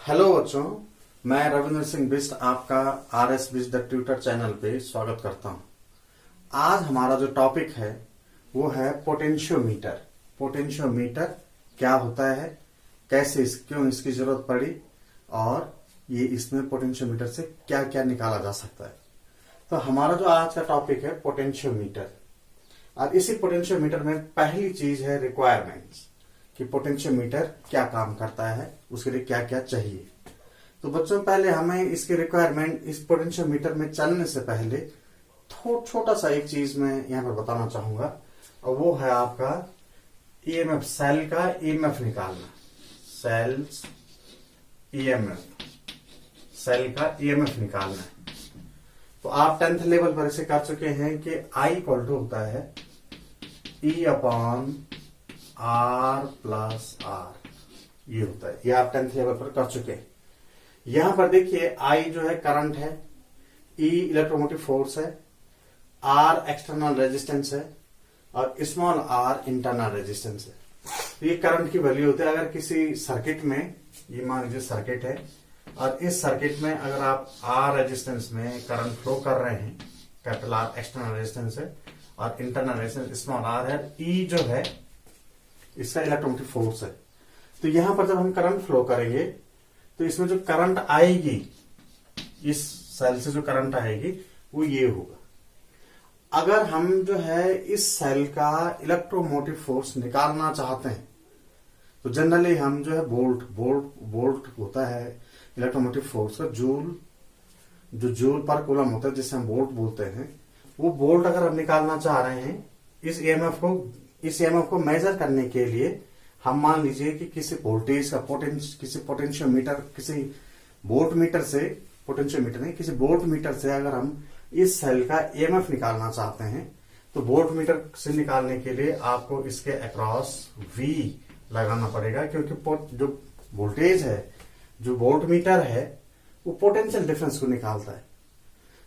Hello बच्चों, मैं रविंद्र सिंह बिष्ट आपका RS Bisht the tutor channel पे स्वागत करता हूं। आज हमारा जो टॉपिक है वो है पोटेंशियोमीटर। पोटेंशियोमीटर क्या होता है, कैसे क्यों इसकी जरूरत पड़ी और ये इसमें पोटेंशियोमीटर से क्या क्या निकाला जा सकता है। तो हमारा जो आज का टॉपिक है पोटेंशियोमीटर, और इसी पोटेंशियोमीटर में पहली चीज है रिक्वायरमेंट्स कि पोटेंशियोमीटर क्या काम करता है, उसके लिए क्या क्या चाहिए। तो बच्चों, पहले हमें इसके रिक्वायरमेंट, इस पोटेंशियोमीटर में चलने से पहले छोटा सा एक चीज मैं यहां पर बताना चाहूंगा, और वो है आपका EMF, सेल का EMF निकालना। सेल्स EMF, सेल का EMF निकालना है। तो आप 10th लेवल पर इसे कर चुके हैं कि I इक्वल टू होता है E upon R plus R, ये होता है। ये आप 10th लेवल पर कर चुके हैं। यहां पर देखिए I जो है करंट है, E इलेक्ट्रोमोटिव फोर्स है, R एक्सटर्नल रेजिस्टेंस है और स्मॉल r इंटरनल रेजिस्टेंस है। तो ये करंट की वैल्यू होती है। अगर किसी सर्किट में, ये मान लीजिए सर्किट है, और इस सर्किट में अगर आप R रेजिस्टेंस में करंट फ्लो कर रहे हैं, कैपिटल R एक्सटर्नल रेजिस्टेंस है और इंटरनल रेजिस्टेंस स्मॉल r है, E जो है इसका इलेक्ट्रोमोटिव फोर्स है। तो यहां पर जब हम करंट फ्लो करेंगे तो इसमें जो करंट आएगी, इस सेल से जो करंट आएगी वो ये होगा। अगर हम जो है इस सेल का इलेक्ट्रोमोटिव फोर्स निकालना चाहते हैं तो जनरली हम जो है वोल्ट होता है इलेक्ट्रोमोटिव फोर्स का, जो जूल पर कूलम होता है जिसे हम वोल्ट बोलते हैं, वो वोल्ट अगर हम निकालना चाह रहे हैं इस EMF को मेजर करने के लिए, हम मान लीजिए कि किसी वोल्टेज का किसी पोटेंशियोमीटर, किसी वोल्टमीटर से, पोटेंशियोमीटर नहीं, किसी वोल्टमीटर से अगर हम इस सेल का EMF निकालना चाहते हैं तो वोल्टमीटर से निकालने के लिए आपको इसके अक्रॉस V लगाना पड़ेगा, क्योंकि जो वोल्टेज है, जो वोल्टमीटर है, वो पोटेंशियल डिफरेंस को निकालता है।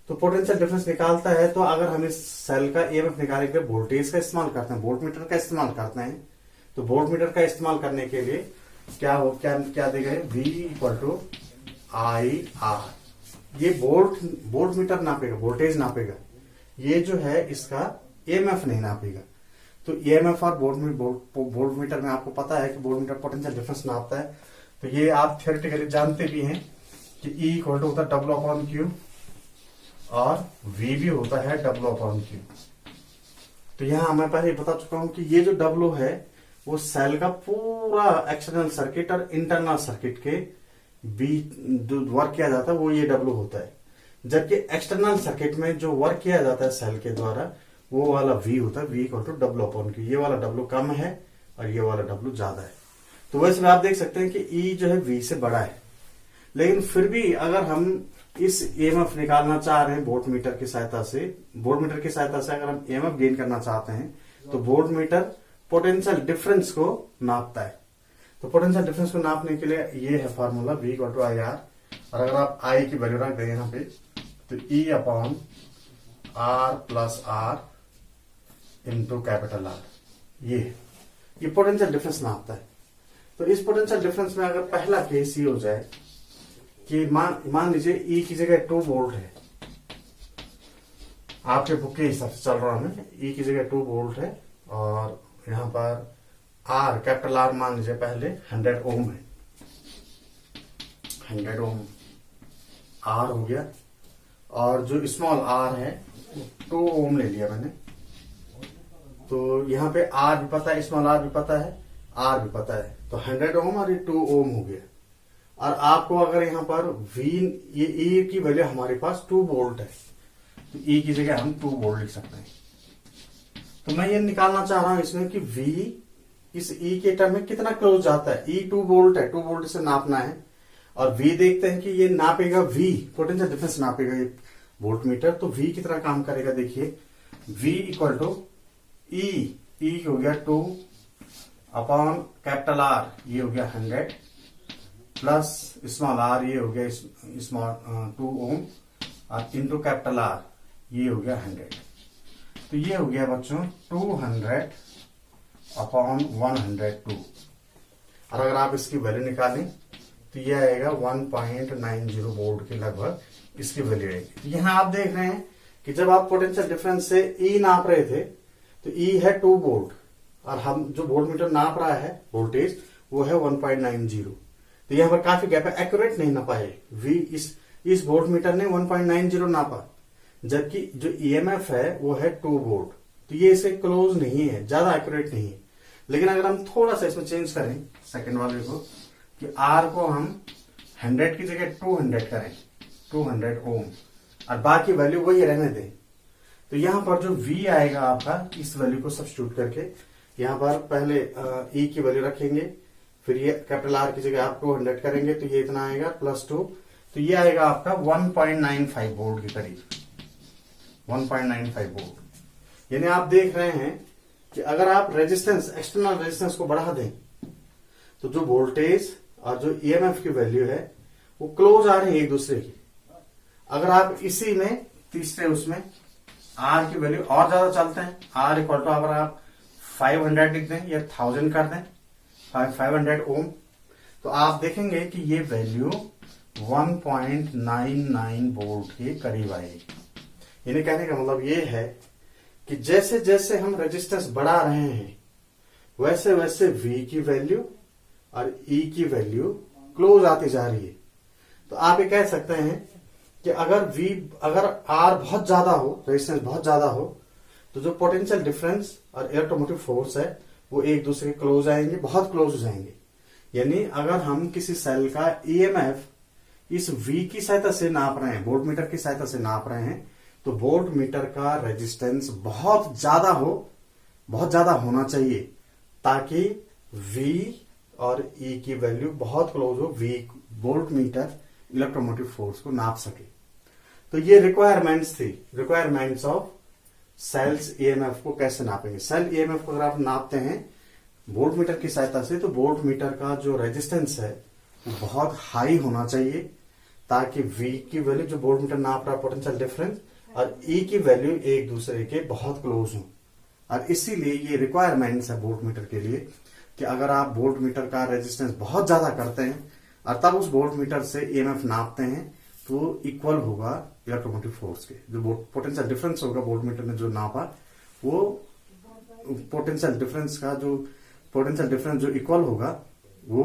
तो पोटेंशियल डिफरेंस निकालता है, तो अगर हम इस सेल का EMF निकालने के लिए वोल्टेज का इस्तेमाल करते हैं, वोल्टमीटर का इस्तेमाल करते हैं, तो वोल्टमीटर का इस्तेमाल करने के लिए क्या देगा, V इक्वल टू IR। ये वोल्टमीटर नापेगा, वोल्टेज नापेगा, ये जो है इसका EMF नहीं नापेगा। तो EMF और वोल्टमीटर में आपको पता है कि वोल्टमीटर पोटेंशियल डिफरेंस नापता है। तो ये आप थियोरेटिकली जानते भी हैं कि E इक्वल टू होता है W/Q और V भी होता है W/Q। तो यहां मैं पहले बता चुका हूं कि ये जो W है वो सेल का पूरा एक्सटर्नल सर्किट और इंटरनल सर्किट के बीच जो वर्क किया जाता है वो ये W होता है। जबकि एक्सटर्नल सर्किट में जो वर्क किया जाता है सेल के द्वारा वो वाला V होता है, V इक्वल टू W/Q। ये वाला W कम है और ये वाला W ज्यादा है। तो वैसे आप देख सकते हैं कि E जो है V से बड़ा है, लेकिन फिर भी अगर हम इस EMF निकालना चाह रहे हैं वोल्टमीटर की सहायता से, अगर हम EMF गेन करना चाहते हैं तो वोल्टमीटर पोटेंशियल डिफरेंस को नापता है। तो पोटेंशियल डिफरेंस को नापने के लिए ये है formula V equal to IR, और अगर आप I की वैल्यू रख दें यहाँ पे तो E upon R plus R into capital R, ये पोटेंशियल डिफरेंस नापता है। तो इस पोटेंशियल डिफरेंस में अगर पहला केस ये हो जाए कि मान लीजिए E की जगह 2 वोल्ट है, आपके बुक के हिसाब से चल रहा हूं मैं, E की जगह 2 वोल्ट है और यहां पर R, कैपिटल R मान लीजिए पहले 100 ओम है, 100 ओम R हो गया, और जो स्मॉल r है 2 ओम ले लिया मैंने। तो यहाँ पे R भी पता है, स्मॉल r भी पता है, R भी पता है, तो 100 ओम और ये 2 ओम हो गया। और आपको अगर यहाँ पर ये E की वैल्यू हमारे पास 2 वोल्ट है, तो E की जगह हम 2 वोल्ट लिख सकते हैं। तो मैं ये निकालना चाह रहा हूं इसमें कि V इस E के टर्म में कितना क्लोज जाता है। E 2 वोल्ट है, 2 वोल्ट से नापना है, और V देखते हैं कि ये नापेगा, V पोटेंशियल डिफरेंस नापेगा ये वोल्टमीटर। तो V कितना काम करेगा, देखिए V इक्वल टू E हो गया 2 अपॉन कैपिटल R, ये हो गया 100 प्लस स्मॉल r, ये हो गया स्मॉल 2 ओम, और इंटू कैपिटल R, ये हो गया 100। तो ये हो गया बच्चों 200 अपॉन 102। और अगर आप इसकी वैल्यू निकालें तो ये आएगा 1.90 वोल्ट के लगभग इसकी वैल्यू आएगी। तो यहाँ आप देख रहे हैं कि जब आप पोटेंशियल डिफरेंस से ई नाप रहे थे तो ई है 2 वोल्ट और हम जो वोल्टमीटर नाप रहा है वोल्टेज वो है 1.90। तो यहाँ पर काफी गैप है, एक्यूरेट नहीं नापा है। वी इस वोल्टमीटर ने 1.90 नापा, जबकि जो ईएमएफ है वो है 2 वोल्ट। तो ये इसे क्लोज नहीं है, ज्यादा एक्यूरेट नहीं है। लेकिन अगर हम थोड़ा सा इसमें चेंज करें सेकंड वाले को कि आर को हम 100 की जगह 200 करें, 200 ओम, और बाकी वैल्यू वही रहने दें, तो यहां पर जो V आएगा आपका, इस वैल्यू को सब्स्टिट्यूट करके यहां पर पहले E की वैल्यू रखेंगे, फिर ये कैपिटल R की जगह आप 200 करेंगे तो ये इतना आएगा +2, तो ये आएगा आपका 1.95 वोल्ट के करीब, 1.95 वोल्ट। यानी आप देख रहे हैं कि अगर आप रेजिस्टेंस, एक्सटर्नल रेजिस्टेंस को बढ़ा दें तो जो वोल्टेज और जो ईएमएफ की वैल्यू है वो क्लोज आ रही है एक दूसरे की। अगर आप इसी में तीसरे उसमें आर की वैल्यू और ज्यादा चलते हैं, आर इक्वल टू अगर आप 500 लिख दें या 1000 कर दें, 500 ओम, तो आप देखेंगे कि ये वैल्यू 1.99 वोल्ट के करीब आएगी। यानी कहने का मतलब ये है कि जैसे जैसे हम रेजिस्टेंस बढ़ा रहे हैं वैसे वैसे V की वैल्यू और E की वैल्यू क्लोज आती जा रही है। तो आप ये कह सकते हैं कि अगर R बहुत ज्यादा हो, रेजिस्टेंस बहुत ज्यादा हो, तो जो पोटेंशियल डिफरेंस और इलेक्ट्रोमोटिव फोर्स है वो एक दूसरे के क्लोज आएंगे, बहुत क्लोज हो जाएंगे। यानी अगर हम किसी सेल का ईएमएफ इस V की सहायता से नाप रहे हैं, वोल्टमीटर की सहायता से नाप रहे हैं, तो वोल्टमीटर का रेजिस्टेंस बहुत ज्यादा हो, बहुत ज्यादा होना चाहिए ताकि V और E की वैल्यू बहुत क्लोज हो, V वोल्टमीटर इलेक्ट्रोमोटिव फोर्स को नाप सके। तो ये रिक्वायरमेंट्स थी, रिक्वायरमेंट्स ऑफ सेल्स ईएमएफ को कैसे नापेंगे। सेल ईएमएफ को अगर आप नापते हैं वोल्टमीटर की सहायता से तो वोल्टमीटर का जो रेजिस्टेंस है वो बहुत हाई होना चाहिए ताकि V की वैल्यू, जो वोल्टमीटर नाप रहा है पोटेंशियल डिफरेंस, और E की वैल्यू एक दूसरे के बहुत क्लोज हो। और इसीलिए ये रिक्वायरमेंट्स है वोल्टमीटर के लिए कि अगर आप वोल्टमीटर का रेजिस्टेंस बहुत ज्यादा करते हैं और तब उस वोल्टमीटर से ईएमएफ नापते हैं तो वो इक्वल होगा इलेक्ट्रोमोटिव फोर्स के। जो पोटेंशियल डिफरेंस होगा वोल्टमीटर ने जो नापा वो पोटेंशियल डिफरेंस जो इक्वल होगा वो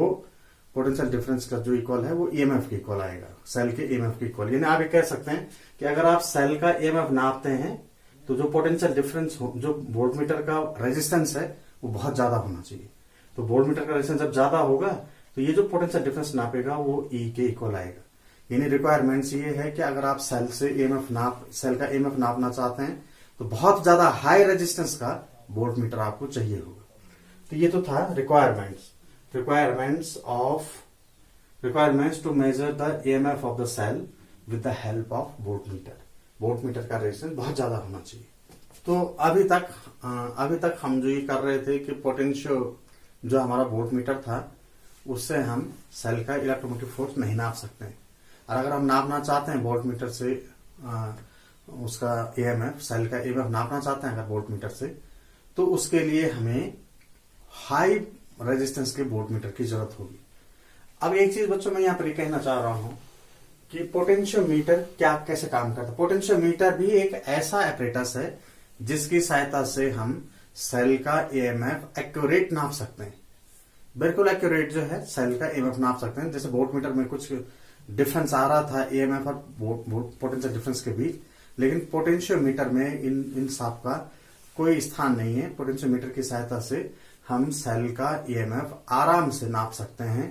पोटेंशियल डिफरेंस का जो इक्वल है वो ईएमएफ के इक्वल आएगा, सेल के ईएमएफ के इक्वल। यानी आप ये कह सकते हैं कि अगर आप सेल का ईएमएफ नापते हैं तो जो पोटेंशियल डिफरेंस जो वोल्टमीटर का रेजिस्टेंस है वो बहुत ज्यादा होना चाहिए। तो वोल्टमीटर का रेजिस्टेंस जब ज्यादा होगा तो ये जो पोटेंशियल डिफरेंस नापेगा वो E के इक्वल आएगा। यानी रिक्वायरमेंट्स ये है कि अगर आप सेल का ईएमएफ नापना चाहते हैं तो बहुत ज्यादा हाई रेजिस्टेंस का वोल्टमीटर आपको चाहिए होगा। तो ये तो था requirements to measure the EMF of the cell with the help of voltmeter। Voltmeter का रेजिस्टेंस बहुत ज्यादा होना चाहिए। तो अभी तक हम जो ये कर रहे थे कि पोटेंशियो जो हमारा वोल्टमीटर था उससे हम सेल का इलेक्ट्रोमोटिव फोर्स नहीं नाप सकते हैं, और अगर हम नापना चाहते हैं वोल्टमीटर से उसका ईएमएफ, सेल का ईएमएफ नापना चाहते हैं अगर वोल्टमीटर से, तो उसके लिए हमें हाई रेजिस्टेंस के वोल्टमीटर की जरूरत होगी। अब एक चीज बच्चों मैं यहाँ पर कहना चाह रहा हूं कि पोटेंशियोमीटर कैसे काम करता है। पोटेंशियोमीटर भी एक ऐसा एपरेटस है जिसकी सहायता से हम सेल का ईएमएफ एक्यूरेट नाप सकते हैं, बिल्कुल एक्यूरेट जो है सेल का ईएमएफ नाप सकते हैं। जैसे वोल्टमीटर में कुछ डिफरेंस आ रहा था ईएमएफ और पोटेंशियल डिफरेंस के बीच, लेकिन पोटेंशियोमीटर में इन सब का कोई स्थान नहीं है। पोटेंशियोमीटर की सहायता से हम सेल का ईएमएफ आराम से नाप सकते हैं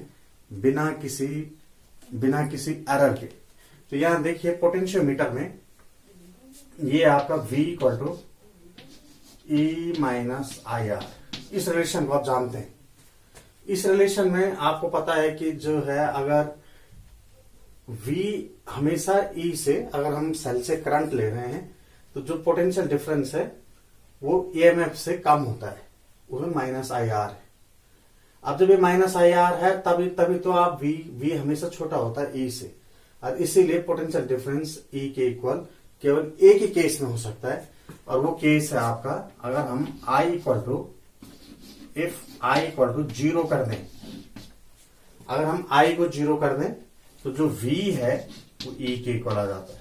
बिना किसी एरर के। तो यहां देखिए पोटेंशियोमीटर में ये आपका V equal to E minus IR, इस रिलेशन को आप जानते हैं। इस रिलेशन में आपको पता है कि जो है अगर V हमेशा E से, अगर हम सेल से करंट ले रहे हैं तो जो पोटेंशियल डिफरेंस है वो ईएमएफ से कम होता है, उसमें -IR है। अब जब ये -IR है तभी तो आप V हमेशा छोटा होता है E से, और इसीलिए पोटेंशियल डिफरेंस E के इक्वल केवल एक ही केस में हो सकता है, और वो केस है आपका अगर हम if I इक्वल टू 0 कर दें, अगर हम I को 0 कर दें तो जो V है वो E के इक्वल आ जाता है।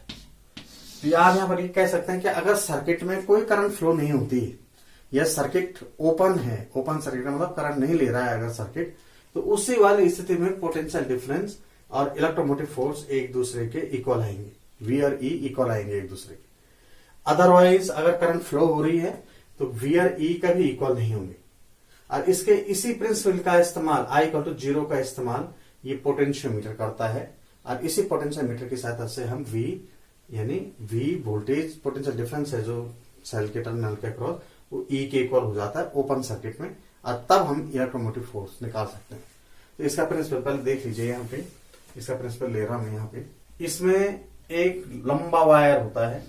तो आप यहां पर ये कह सकते हैं कि अगर सर्किट में कोई करंट फ्लो नहीं होती या सर्किट ओपन है, ओपन सर्किट मतलब करंट नहीं ले रहा है अगर सर्किट, तो उसी वाली स्थिति में पोटेंशियल डिफरेंस और इलेक्ट्रोमोटिव फोर्स एक दूसरे के इक्वल आएंगे, V और E इक्वल आएंगे एक दूसरे के। अदरवाइज अगर करंट फ्लो हो रही है तो V और E का भी इक्वल नहीं होंगे। और इसके इसी प्रिंसिपल का इस्तेमाल I इक्वल टू 0 का इस्तेमाल ये पोटेंशियोमीटर करता है, और इसी पोटेंशियोमीटर की सहायता से हम V यानी V वोल्टेज पोटेंशियल डिफरेंस है जो सेल के टर्मिनल के अक्रॉस, वो E के इक्वल हो जाता है ओपन सर्किट में, और तब हम इलेक्ट्रोमोटिव फोर्स निकाल सकते हैं। तो इसका प्रिंसिपल पहले देख लीजिए, यहाँ पे इसका प्रिंसिपल ले रहा हूं यहाँ पे। इसमें एक लंबा वायर होता है,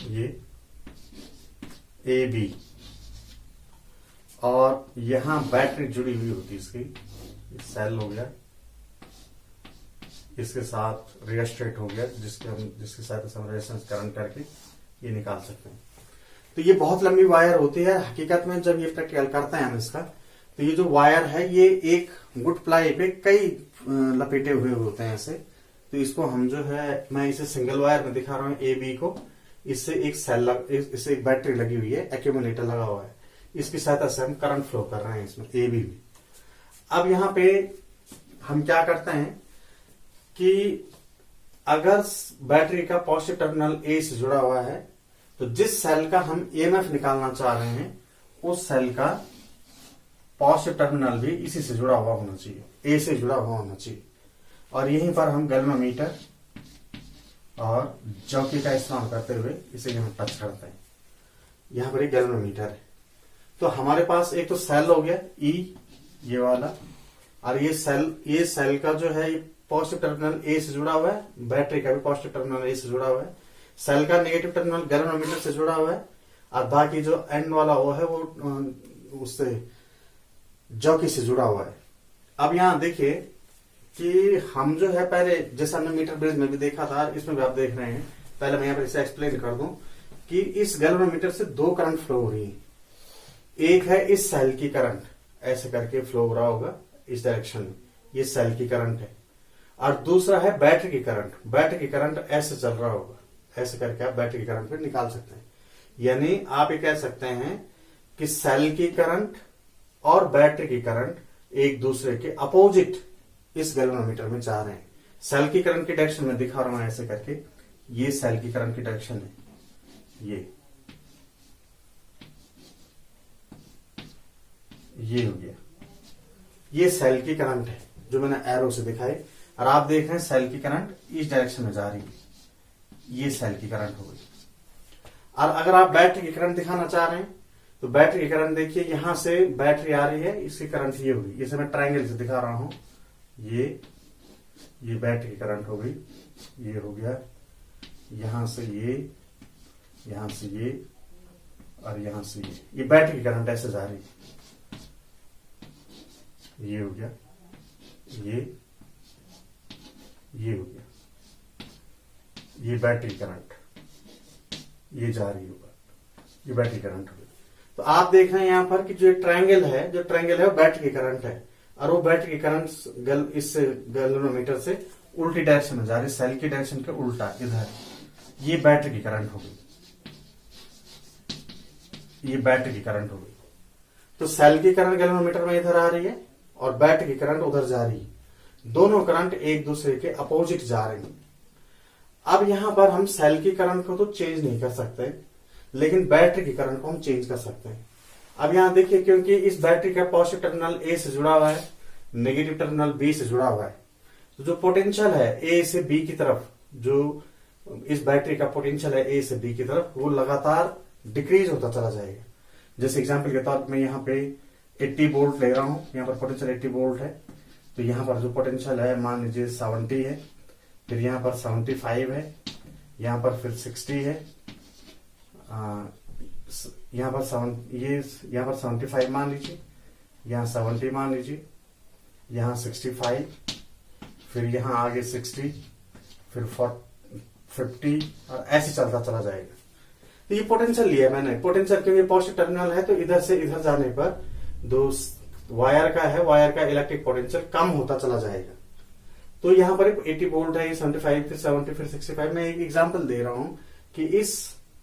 ये AB, और यहां बैटरी जुड़ी हुई होती है इसकी, सेल हो गया, इसके साथ रियोस्टेट हो गया जिसके साथ हम रेजिस्टेंस करंट करके ये निकाल सकते हैं। तो ये बहुत लंबी वायर होती है। हकीकत में जब ये प्रैक्टिकल करते हैं हम इसका, तो ये जो वायर है ये एक गुड प्लाई पे कई लपेटे हुए होते हैं ऐसे। तो इसको हम जो है, मैं इसे सिंगल वायर में दिखा रहा हूँ AB को, इससे एक सेल इससे एक बैटरी लगी हुई है, एक्यूमुलेटर लगा हुआ है, इसकी सहायता से हम करंट फ्लो कर रहे हैं इसमें AB में। अब यहां पे हम क्या करते हैं कि अगर बैटरी का पॉजिटिव टर्मिनल A से जुड़ा हुआ है, तो जिस सेल का हम EMF निकालना चाह रहे हैं उस सेल का पॉजिटिव टर्मिनल भी इसी से जुड़ा हुआ होना चाहिए, A से जुड़ा हुआ होना चाहिए। और यहीं पर हम गैल्वेनोमीटर और जॉकी का इस्तेमाल करते हुए इसे यहां टच करते हैं। यहां पर एक गैल्वेनोमीटर है, तो हमारे पास एक तो सेल हो गया E ये वाला, और ये सेल का जो है पॉजिटिव टर्मिनल A से जुड़ा हुआ है, बैटरी का भी पॉजिटिव टर्मिनल A से जुड़ा हुआ है, सेल का नेगेटिव टर्मिनल गैल्वेनोमीटर से जुड़ा हुआ है, और बाकी जो एंड वाला वो है वो उससे जॉकी से जुड़ा हुआ है। अब यहां देखिए कि हम जो है पहले, जैसा हमने मीटर ब्रिज में भी देखा था, इसमें भी आप देख रहे हैं, पहले मैं यहां पर इसे एक्सप्लेन कर दूं कि इस गैल्वेनोमीटर से दो करंट फ्लो हो रही है। एक है इस सेल की करंट, ऐसे करके फ्लो हो रहा होगा इस डायरेक्शन में, ये सेल की करंट है, और दूसरा है बैटरी की करंट। बैटरी की करंट ऐसे चल रहा होगा, ऐसे करके आप बैटरी की करंट फिर निकाल सकते हैं। यानी आप ये कह सकते हैं कि सेल की करंट और बैटरी की करंट एक दूसरे के अपोजिट इस गैल्वेनोमीटर में जा रहे हैं। सेल की करंट की डायरेक्शन में दिखा रहा हूं ऐसे करके, ये सेल की करंट की डायरेक्शन है, ये हो गया, ये सेल की करंट है जो मैंने एरो से दिखाई, और आप देख रहे हैं सेल की करंट इस डायरेक्शन में जा रही है, ये सेल की करंट हो गई। और अगर आप बैटरी की करंट दिखाना चाह रहे हैं तो बैटरी की करंट देखिए, यहां से बैटरी आ रही है, इसकी करंट ये होगी, इसे मैं ट्रायंगल से दिखा रहा हूं, ये बैटरी की करंट हो गई, ये हो गया, यहां से ये, यहां से ये, और यहां से ये बैटरी की करंट ऐसे जा रही है, ये हो गया, ये हो गया, ये बैटरी करंट, ये जा रही होगा, ये बैटरी करंट होगी। तो आप देख रहे हैं यहां पर कि जो ट्रायंगल है वो बैटरी की करंट है, और वो बैटरी की करंट इस गैल्वेनोमीटर से उल्टी डायरेक्शन में जा रही है, सेल की डायरेक्शन के उल्टा इधर, ये बैटरी की करंट हो गई, ये बैटरी की करंट हो गई। तो सेल की करंट गैल्वेनोमीटर में इधर आ रही है और बैटरी की करंट उधर जा रही है, दोनों करंट एक दूसरे के अपोजिट जा रही है। अब यहां पर हम सेल की करंट को तो चेंज नहीं कर सकते, लेकिन बैटरी की करंट को हम चेंज कर सकते हैं। अब यहां देखिए, क्योंकि इस बैटरी का पॉजिटिव टर्मिनल A से जुड़ा हुआ है, नेगेटिव टर्मिनल B से जुड़ा हुआ है, तो जो पोटेंशियल है A से B की तरफ, जो इस बैटरी का पोटेंशियल है A से B की तरफ, वो लगातार डिक्रीज होता चला जाएगा। जैसे एग्जांपल के तौर पर मैं यहाँ पे 80 वोल्ट ले रहा हूं, यहाँ पर पोटेंशियल 80 वोल्ट है, तो यहाँ पर जो पोटेंशियल है मान लीजिए 70 है, फिर यहाँ पर 75 है, यहाँ पर फिर 60 है, यहाँ पर 75 मान लीजिए, यहाँ 70 मान लीजिए, यहाँ 65, फिर यहाँ आगे 60, फिर 50, और ऐसे चलता चला जाएगा। तो ये पोटेंशियल लिया मैंने, पोटेंशियल क्योंकि पॉजिटिव टर्मिनल है तो इधर से इधर जाने पर दो वायर का है, वायर का इलेक्ट्रिक पोटेंशियल कम होता चला जाएगा। तो यहां पर 80 वोल्ट है, 75 फिर 70 फिर 65। मैं एक एग्जांपल दे रहा हूं कि इस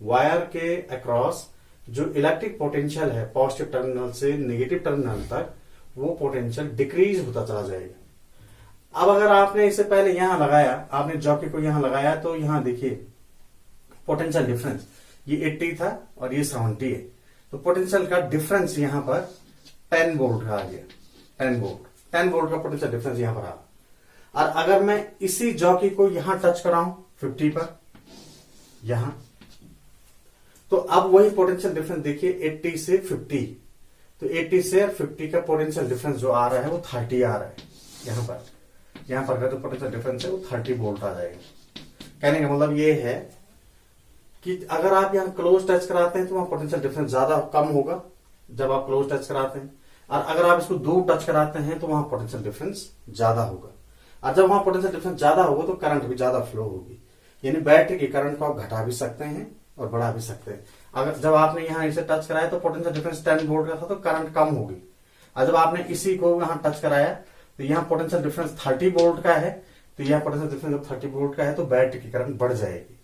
वायर के अक्रॉस जो इलेक्ट्रिक पोटेंशियल है पॉजिटिव टर्मिनल से नेगेटिव टर्मिनल तक, वो पोटेंशियल डिक्रीज होता चला जाएगा। अब अगर आपने इसे पहले यहां लगाया, आपने जॉकी को यहां लगाया, तो यहां देखिए पोटेंशियल डिफरेंस, ये 80 था और ये 70 है, तो पोटेंशियल का डिफरेंस यहां पर 10 वोल्ट का आ गया। 10 वोल्ट का पोटेंशियल डिफरेंस यहां पर आ। और अगर मैं इसी जॉकी को यहां टच कराऊं 50 पर यहां, तो अब वही पोटेंशियल डिफरेंस देखिए 80 से 50, तो 80 से 50 का पोटेंशियल डिफरेंस जो आ रहा है वो 30 आ रहा है। यहां पर का जो पोटेंशियल डिफरेंस है वो 30 वोल्ट आ जाएगा। कहने का मतलब ये है कि अगर आप यहां क्लोज टच कराते हैं तो वहां पोटेंशियल डिफरेंस ज्यादा कम होगा जब आप क्लोज टच कराते हैं, और अगर आप इसको दूर टच कराते हैं तो वहां पोटेंशियल डिफरेंस ज्यादा होगा। और जब वहां पोटेंशियल डिफरेंस ज्यादा होगा तो करंट भी ज्यादा फ्लो होगी, यानी बैटरी की करंट को आप घटा भी सकते हैं और बढ़ा भी सकते हैं। अगर जब आपने यहाँ इसे टच कराया तो पोटेंशियल डिफरेंस 10 वोल्ट का था तो करंट कम होगी, और जब आपने इसी को यहाँ टच कराया तो यहाँ पोटेंशियल डिफरेंस 30 वोल्ट का है, तो यहाँ पोटेंशियल डिफरेंस जब 30 वोल्ट का है तो बैटरी की करंट बढ़ जाएगी।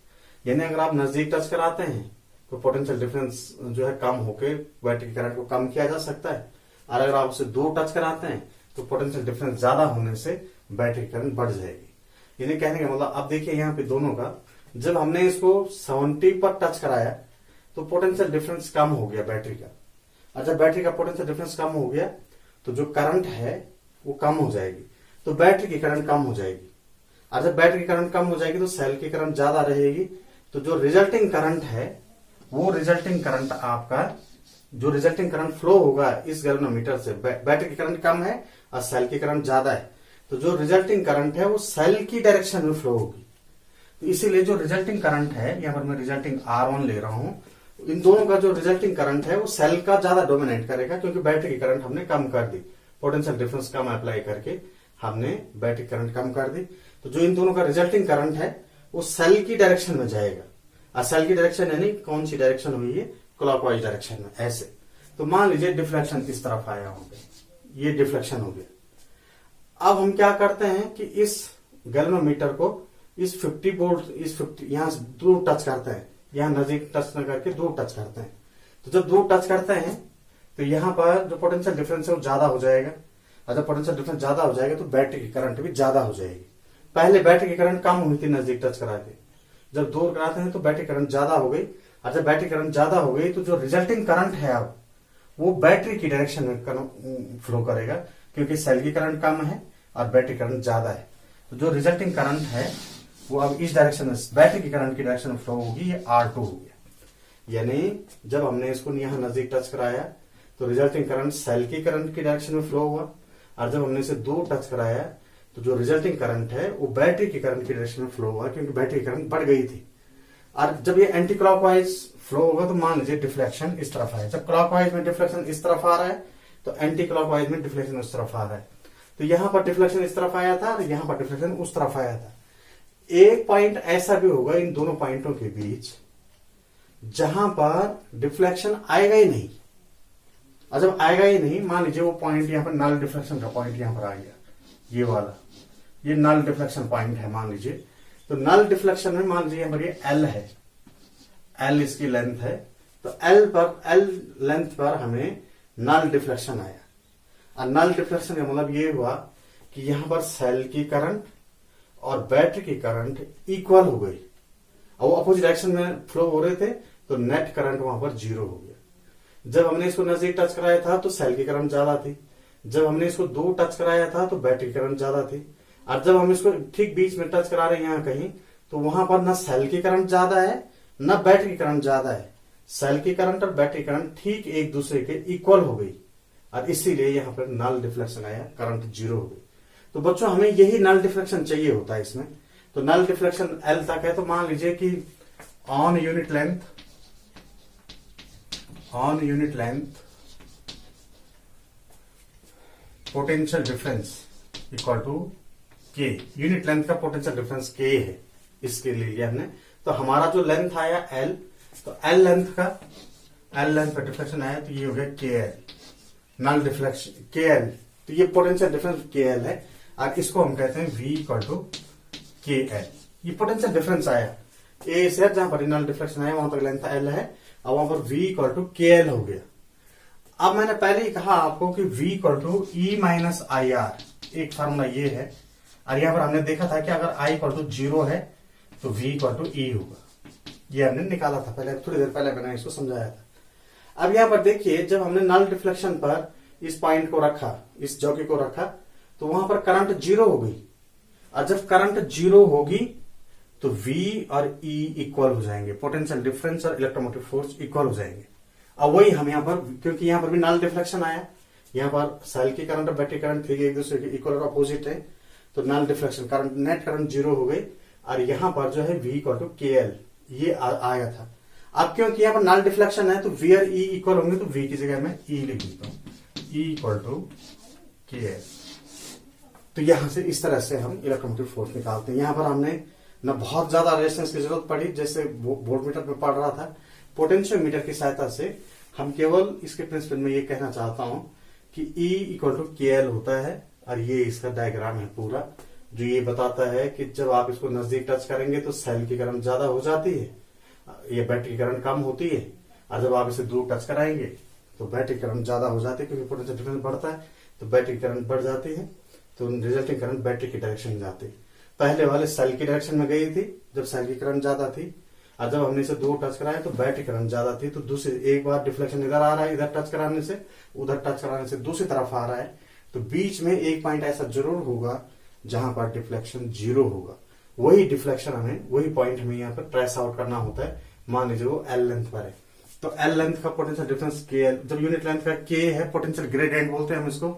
यानी अगर आप नजदीक टच कराते हैं तो पोटेंशियल डिफरेंस जो है कम होकर बैटरी की करंट को कम किया जा सकता है, और अगर आप उसे दूर टच कराते हैं तो पोटेंशियल डिफरेंस ज्यादा होने से बैटरी की करंट बढ़ जाएगी। यानी कहने का मतलब अब देखिए यहाँ पे दोनों का, जब हमने इसको 70 पर टच कराया तो पोटेंशियल डिफरेंस कम हो गया बैटरी का, और जब बैटरी का पोटेंशियल डिफरेंस कम हो गया तो जो करंट है वो कम हो जाएगी, तो बैटरी की करंट कम हो जाएगी। और जब बैटरी की करंट कम हो जाएगी तो सेल की करंट ज्यादा रहेगी, तो जो रिजल्टिंग करंट है वो रिजल्टिंग करंट आपका, जो रिजल्टिंग करंट फ्लो होगा इस गैल्वेनोमीटर से, बैटरी की करंट कम है और सेल की करंट ज्यादा है, तो जो रिजल्टिंग करंट है वो सेल की डायरेक्शन में फ्लो होगी। तो इसीलिए जो रिजल्टिंग करंट है, यहां पर मैं रिजल्टिंग R1 ले रहा हूं, इन दोनों का जो रिजल्टिंग करंट है वो सेल का ज्यादा डोमिनेट करेगा, क्योंकि बैटरी की करंट हमने कम कर दी, पोटेंशियल डिफरेंस कम अप्लाई करके हमने बैटरी करंट कम कर दी। तो जो इन दोनों का रिजल्टिंग करंट है वो सेल की डायरेक्शन में जाएगा, और सेल की डायरेक्शन यानी कौन सी डायरेक्शन हुई है, क्लॉकवाइज डायरेक्शन में, ऐसे। तो मान लीजिए डिफ्लेक्शन इस तरफ आया हो गया, ये डिफ्लेक्शन हो गया। अब हम क्या करते हैं कि इस गैल्वेनोमीटर को इस 50 वोल्ट, इस 50 यहां से दूर टच करते हैं, यहां नजदीक टच न करके दूर टच करते हैं। तो जब दूर टच करते हैं तो यहां पर जो पोटेंशियल डिफरेंस है वो ज्यादा हो जाएगा, और जब पोटेंशियल डिफरेंस ज्यादा हो जाएगा तो बैटरी की करंट भी ज्यादा हो जाएगी। पहले बैटरी की करंट कम हुई थी नजदीक टच करा के, जब दूर कराते हैं तो बैटरी करंट ज्यादा हो गई, और जब बैटरी करंट ज्यादा हो गई तो जो रिजल्टिंग करंट है अब वो बैटरी की डायरेक्शन में फ्लो करेगा, क्योंकि सेल की करंट कम है और बैटरी करंट ज्यादा है। तो जो रिजल्टिंग करंट है वो अब इस डायरेक्शन में, बैटरी की करंट की डायरेक्शन में फ्लो होगी, ये R2 हो गया। यानी जब हमने इसको यहां नजदीक टच कराया तो रिजल्टिंग करंट सेल की करंट की डायरेक्शन में फ्लो हुआ, और जब हमने इसे दूर टच कराया तो जो रिजल्टिंग करंट है वो बैटरी की करंट की डायरेक्शन में फ्लो हुआ, क्योंकि बैटरी की करंट बढ़ गई थी। और जब ये एंटी क्लॉकवाइज फ्लो होगा तो मान लीजिए डिफ्लेक्शन इस तरफ आया, जब क्लॉकवाइज में डिफ्लेक्शन इस तरफ आ रहा है तो एंटी क्लॉकवाइज में डिफ्लेक्शन उस तरफ आ रहा है। तो यहां पर डिफ्लेक्शन इस तरफ आया था और यहां पर डिफ्लेक्शन उस तरफ आया था। एक पॉइंट ऐसा भी होगा इन दोनों पॉइंटों के बीच जहां पर डिफ्लेक्शन आएगा ही नहीं, और जब आएगा ही नहीं, मान लीजिए वो पॉइंट यहां पर नल डिफ्लेक्शन का पॉइंट यहां पर आ गया, ये वाला, ये नल डिफ्लेक्शन पॉइंट है मान लीजिए। तो नल डिफ्लेक्शन में मान लीजिए यहां पर ये L है, L इसकी लेंथ है, तो L लेंथ पर हमें नल डिफ्लेक्शन आया, और नल डिफ्लेक्शन का मतलब ये हुआ कि यहां पर सेल की करंट और बैटरी की करंट इक्वल हो गई, और वो अपोजिट डायरेक्शन में फ्लो हो रहे थे, तो नेट करंट वहां पर 0 हो गया। जब हमने इसको नजदीक टच कराया था तो सेल की करंट ज्यादा थी, जब हमने इसको दूर टच कराया था तो बैटरी करंट ज्यादा थी, और जब हम इसको ठीक बीच में टच करा रहे हैं यहां कहीं, तो वहां पर न सेल की करंट ज्यादा है न बैटरी की करंट ज्यादा है, सेल की करंट और बैटरी करंट ठीक एक दूसरे के इक्वल हो गई, और इसीलिए यहां पर नल डिफ्लेक्शन आया, करंट 0 हो गई। तो बच्चों हमें यही नल डिफ्लेक्शन चाहिए होता है इसमें। तो नल डिफ्लेक्शन L तक है, तो मान लीजिए कि on unit length potential difference equal to K, unit length का पोटेंशियल डिफरेंस K है, इसके लिए लिया हमने। तो हमारा जो लेंथ आया L, तो एल लेंथ का डिफ्लेक्शन आया तो ये हो गया के एल, नल डिफ्लेक्शन के एल। तो ये पोटेंशियल डिफरेंस के एल है और इसको हम कहते हैं V equal to K L. ये पोटेंशियल डिफरेंस आया ए से जहां पर नल डिफ्लेक्शन आया वहां तक लेंथ एल है और वहां पर V equal to K L हो गया। अब मैंने पहले ही कहा आपको कि V equal to E minus I R, एक फार्मूला ये है। और यहां पर हमने देखा था कि अगर I इक्वल टू 0 है तो V इक्वल टू ई होगा, ये हमने निकाला था पहले, थोड़ी देर पहले मैंने इसको समझाया था। अब यहां पर देखिए, जब हमने नल डिफ्लेक्शन पर इस पॉइंट को रखा, इस जॉकी को रखा, तो वहां पर करंट 0 हो गई। और जब करंट 0 होगी तो V और E इक्वल हो जाएंगे, पोटेंशियल डिफरेंस और इलेक्ट्रोमोटिव फोर्स इक्वल हो जाएंगे। अब वही हम यहां पर, क्योंकि यहां पर भी नल डिफ्लेक्शन आया, यहां पर सेल की करंट और बैटरी करंट थी एक दूसरे के इक्वल और अपोजिट है, तो null deflection current, net current 0 हो गई। और यहां पर जो है V equal to K L ये आया था। अब क्योंकि यहां पर नल डिफ्लेक्शन है तो V और E इक्वल होंगे, तो V की जगह मैं E लिख देता हूं, E equal to K L. तो यहां से इस तरह से हम इलेक्ट्रोमोटिव फोर्स निकालते हैं। यहां पर हमने न बहुत ज्यादा रेजिस्टेंस की जरूरत पड़ी जैसे वोल्टमीटर में पड़ रहा था, पोटेंशियोमीटर की सहायता से हम केवल इसके प्रिंसिपल में ये कहना चाहता हूं कि E equal to K L होता है। और ये इसका डायग्राम है पूरा, जो ये बताता है कि जब आप इसको नजदीक टच करेंगे तो सेल की करंट ज्यादा हो जाती है, ये बैटरी की करंट कम होती है। और जब आप इसे दूर टच कराएंगे तो बैटरी करंट ज्यादा हो जाती है, क्योंकि पोटेंशियल डिफरेंस बढ़ता है तो बैटरी करंट बढ़ जाती है, तो रिजल्टिंग करंट बैटरी की डायरेक्शन में जाती है। पहले वाले सेल की डायरेक्शन में गई थी जब सेल की करंट ज्यादा थी, और जब हमने इसे दूर टच कराया तो बैटरी करंट ज्यादा थी। तो दूसरी एक बार डिफ्लेक्शन इधर आ रहा है, इधर टच कराने से, उधर टच कराने से दूसरी तरफ आ रहा है, तो बीच में एक पॉइंट ऐसा जरूर होगा जहां पर डिफ्लेक्शन 0 होगा। वही डिफ्लेक्शन हमें, वही पॉइंट हमें यहाँ पर ट्रेस आउट करना होता है। मान लीजिए वो एल लेंथ पर है, तो एल लेंथ का पोटेंशियल डिफरेंस के एल, जब यूनिट लेंथ का के है, पोटेंशियल ग्रेडियंट बोलते हैं हम इसको,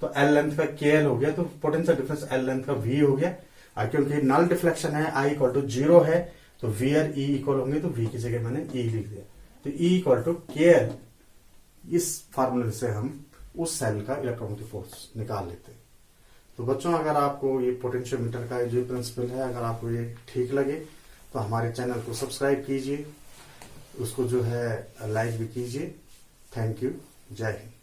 तो एल लेंथ का के एल हो गया, तो पोटेंशियल डिफरेंस एल लेंथ का V हो गया। और क्योंकि नल डिफ्लेक्शन है, I इक्वल टू 0 है, तो V और E इक्वल होंगे, तो V की जगह मैंने E लिख दिया। तो E equal to K L, इस फार्मूले से हम उस सेल का इलेक्ट्रोमोटिव फोर्स निकाल लेते हैं। तो बच्चों, अगर आपको ये पोटेंशियोमीटर का जो प्रिंसिपल है, अगर आपको ये ठीक लगे तो हमारे चैनल को सब्सक्राइब कीजिए, उसको जो है लाइक भी कीजिए। थैंक यू, जय हिंद।